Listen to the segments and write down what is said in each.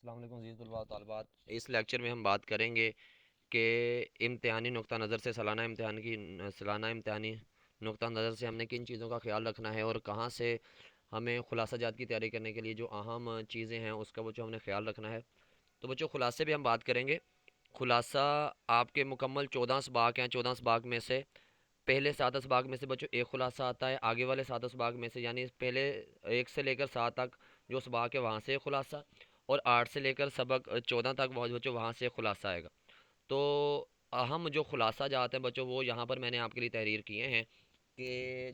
السلام علیکم عزیز طلباء و طالبات۔ اس لیکچر میں ہم بات کریں گے کہ امتحانی نقطہ نظر سے سالانہ امتحانی نقطہ نظر سے ہم نے کن چیزوں کا خیال رکھنا ہے اور کہاں سے ہمیں خلاصہ جات کی تیاری کرنے کے لیے جو اہم چیزیں ہیں اس کا ہم نے خیال رکھنا ہے۔ تو بچوں خلاصے بھی ہم بات کریں گے۔ خلاصہ آپ کے مکمل 14 اسباق ہیں، 14 اسباق میں سے پہلے 7 اسباق میں سے بچوں ایک خلاصہ آتا ہے، آگے والے 7 اسباق میں سے یعنی پہلے 1 سے لے کر 7 تک جو اسباق ہے وہاں سے ایک خلاصہ، اور 8 سے لے کر سبق 14 تک بچوں وہاں سے خلاصہ آئے گا۔ تو اہم جو خلاصہ جاتے ہیں بچوں وہ یہاں پر میں نے آپ کے لیے تحریر کیے ہیں کہ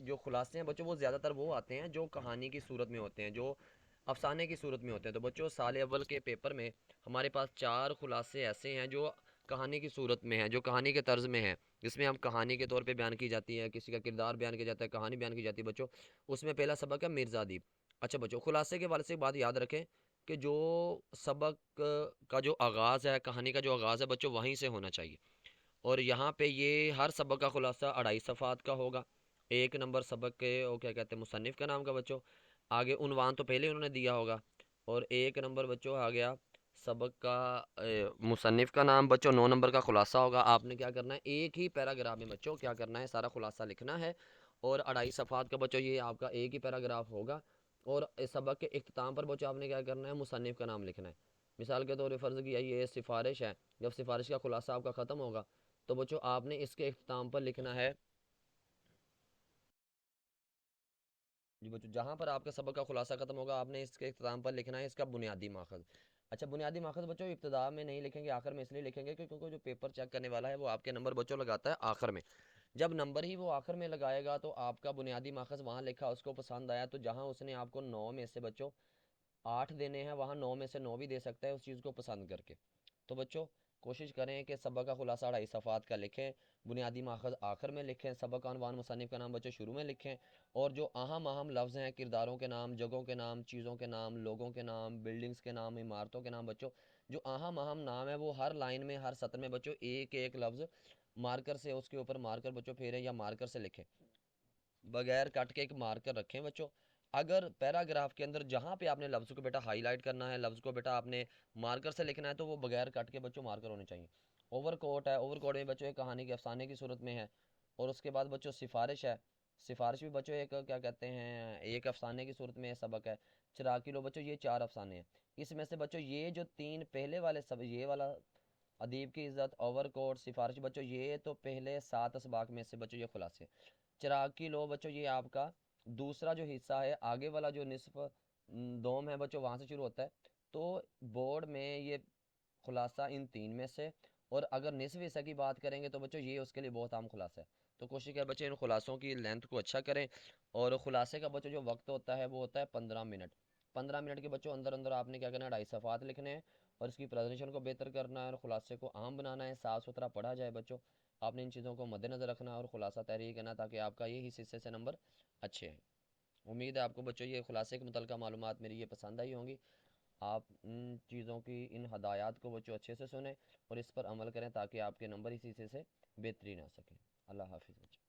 جو خلاصے ہیں بچوں وہ زیادہ تر وہ آتے ہیں جو کہانی کی صورت میں ہوتے ہیں، جو افسانے کی صورت میں ہوتے ہیں۔ تو بچوں سال اول کے پیپر میں ہمارے پاس 4 خلاصے ایسے ہیں جو کہانی کی صورت میں ہیں، جو کہانی کے طرز میں ہیں، جس میں ہم کہانی کے طور پہ بیان کی جاتی ہے، کسی کا کردار بیان کیا جاتا ہے، کہانی بیان کی جاتی ہے بچوں۔ اس میں پہلا سبق ہے مرزا ادیب۔ اچھا بچوں خلاصے کے والے سے ایک بات یاد رکھیں کہ جو سبق کا جو آغاز ہے، کہانی کا جو آغاز ہے بچوں وہیں سے ہونا چاہیے، اور یہاں پہ یہ ہر سبق کا خلاصہ 2.5 صفحات کا ہوگا۔ 1 نمبر سبق کے وہ کیا کہتے ہیں مصنف کا نام کا بچوں، آگے عنوان تو پہلے انہوں نے دیا ہوگا، اور 1 نمبر بچوں آ گیا سبق کا مصنف کا نام بچوں، 9 نمبر کا خلاصہ ہوگا۔ آپ نے کیا کرنا ہے ایک ہی پیراگراف میں بچوں کیا کرنا ہے سارا خلاصہ لکھنا ہے، اور 2.5 صفحات کا بچوں یہ آپ کا ایک ہی پیراگراف ہوگا، اور اس سبق کے اختتام پر بچوں آپ نے کیا کرنا ہے مصنف کا نام لکھنا ہے۔ مثال کے طور پر فرض کیا یہ سفارش ہے، جب سفارش کا خلاصہ آپ کا ختم ہوگا تو بچوں آپ نے اس کے اختتام پر لکھنا ہے جی بچوں، جہاں پر آپ کا سبق کا خلاصہ ختم ہوگا آپ نے اس کے اختتام پر لکھنا ہے اس کا بنیادی ماخذ۔ اچھا بنیادی ماخذ بچوں ابتدا میں نہیں لکھیں گے، آخر میں اس لیے لکھیں گے کیونکہ جو پیپر چیک کرنے والا ہے وہ آپ کے نمبر بچوں لگاتا ہے آخر میں۔ جب نمبر ہی وہ آخر میں لگائے گا تو آپ کا بنیادی ماخذ وہاں لکھا اس کو پسند آیا تو جہاں اس نے آپ کو 9 میں سے بچوں 8 دینے ہیں وہاں 9 میں سے 9 بھی دے سکتا ہے اس چیز کو پسند کر کے۔ تو بچوں کوشش کریں کہ سبق کا خلاصہ 2.5 صفحات کا لکھیں، بنیادی ماخذ آخر میں لکھیں، سبق کا عنوان مصنف کا نام بچوں شروع میں لکھیں، اور جو اہم لفظ ہیں کرداروں کے نام، جگہوں کے نام، چیزوں کے نام، لوگوں کے نام، بلڈنگز کے نام، عمارتوں کے نام بچوں جو اہم نام ہے وہ ہر لائن میں ہر سطر میں بچوں ایک ایک لفظ مارکر سے اس کے اوپر مارکر بچوں پھیریں یا مارکر سے لکھیں، بغیر کٹ کے ایک مارکر رکھیں بچوں۔ اگر پیراگراف کے اندر جہاں پہ آپ نے لفظ کو بیٹا ہائی لائٹ کرنا ہے، لفظ کو بیٹا آپ نے مارکر سے لکھنا ہے تو وہ بغیر کٹ کے بچوں مارکر ہونے چاہیے۔ اوور کوٹ ہے، اوور کوٹ میں بچوں ایک کہانی کے افسانے کی صورت میں ہے، اور اس کے بعد بچوں سفارش ہے، سفارش بھی بچوں ایک کیا کہتے ہیں ایک افسانے کی صورت میں سبق ہے۔ چراغ کی لو بچوں یہ 4 افسانے ہیں، اس میں سے بچوں یہ جو 3 پہلے والے سب یہ والا ادیب کی عزت، اوور کوٹ، سفارش بچوں یہ تو پہلے 7 اسباق میں سے بچوں یہ خلاصے۔ چراغ کی لو بچوں یہ آپ کا دوسرا جو حصہ ہے، آگے والا جو نصف دوم ہے بچوں وہاں سے شروع ہوتا ہے، تو بورڈ میں یہ خلاصہ ان 3 میں سے، اور اگر نصف حصہ کی بات کریں گے تو بچوں یہ اس کے لیے بہت عام خلاصہ ہے۔ تو کوشش کریں بچے ان خلاصوں کی لینتھ کو اچھا کریں، اور خلاصے کا بچوں جو وقت ہوتا ہے وہ ہوتا ہے 15 منٹ۔ 15 منٹ کے بچوں اندر اندر آپ نے کیا کرنا ہے 2.5 صفحات لکھنے ہیں، اور اس کی پریزنٹیشن کو بہتر کرنا ہے، اور خلاصے کو عام بنانا ہے، صاف ستھرا پڑھا جائے بچوں۔ آپ نے ان چیزوں کو مد نظر رکھنا ہے اور خلاصہ تحریر کرنا تاکہ آپ کا یہ حصے سے نمبر اچھے ہیں۔ امید ہے آپ کو بچوں یہ خلاصے کے متعلقہ معلومات میری یہ پسند آئی ہوں گی۔ آپ ان چیزوں کی ان ہدایات کو بچوں اچھے سے سنیں اور اس پر عمل کریں تاکہ آپ کے نمبر اس حصے سے بہترین آ سکیں۔ اللہ حافظ بچوں۔